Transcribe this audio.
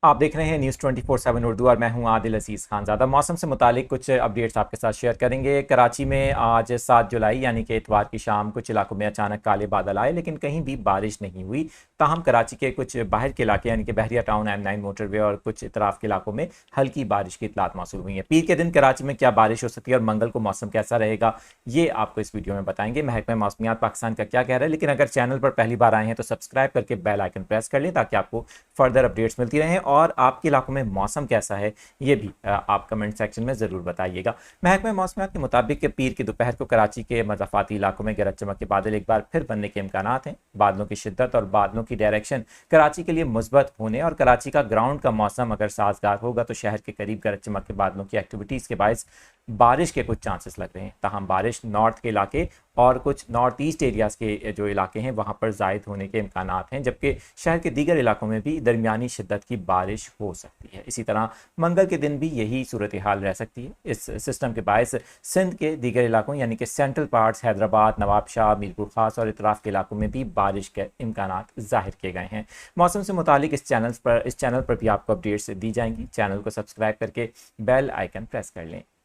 आप देख रहे हैं न्यूज़ 24/7 उर्दू और मैं हूं आदिल अजीज़ खान ज़्यादा। मौसम से मुतालिक कुछ अपडेट्स आपके साथ शेयर करेंगे। कराची में आज 7 जुलाई यानी कि इतवार की शाम कुछ इलाकों में अचानक काले बादल आए, लेकिन कहीं भी बारिश नहीं हुई। ताहम कराची के कुछ बाहर के इलाके यानी कि बहरिया टाउन, M9 मोटरवे और कुछ इतराफ़ के इलाकों में हल्की बारिश की इतलात मौसूल हुई है। पीर के दिन कराची में क्या बारिश हो सकती है और मंगल को मौसम कैसा रहेगा, ये आपको इस वीडियो में बताएंगे। महकमा मौसमियात पाकिस्तान का क्या कह रहा है। लेकिन अगर चैनल पर पहली बार आए हैं तो सब्सक्राइब करके बेल आइकन प्रेस कर लें ताकि आपको फर्दर अपडेट्स मिलती रहें। और आपके इलाकों में मौसम कैसा है ये भी आप कमेंट सेक्शन में ज़रूर बताइएगा। महकमा मौसमियात के मुताबिक पीर की दोपहर को कराची के मज़ाफ़ाती इलाकों में गरज चमक के बादल एक बार फिर बनने के इम्कानात हैं। बादलों की शिद्दत और बादलों की डायरेक्शन कराची के लिए मुस्बत होने और कराची का ग्राउंड का मौसम अगर साजगार होगा तो शहर के करीब गरज चमक के बादलों की एक्टिविटीज़ के बायस बारिश के कुछ चांसेस लग रहे हैं। ताहम बारिश नॉर्थ के इलाके और कुछ नॉर्थ ईस्ट एरियाज़ के जो इलाके हैं वहाँ पर ज़ायद होने के इम्कानात हैं, जबकि शहर के दीगर इलाकों में भी दरमियानी शिद्दत की बारिश हो सकती है। इसी तरह मंगल के दिन भी यही सूरत हाल रह सकती है। इस सिस्टम के बायस सिंध के दीगर इलाकों यानी कि सेंट्रल पार्ट्स, हैदराबाद, नवाबशाह, मीरपुर खास और इतराफ़ के इलाकों में भी बारिश के इम्कानात ज़ाहिर किए गए हैं। मौसम से मुतालिक इस चैनल पर भी आपको अपडेट्स दी जाएंगी। चैनल को सब्सक्राइब करके बेल आइकन प्रेस कर लें।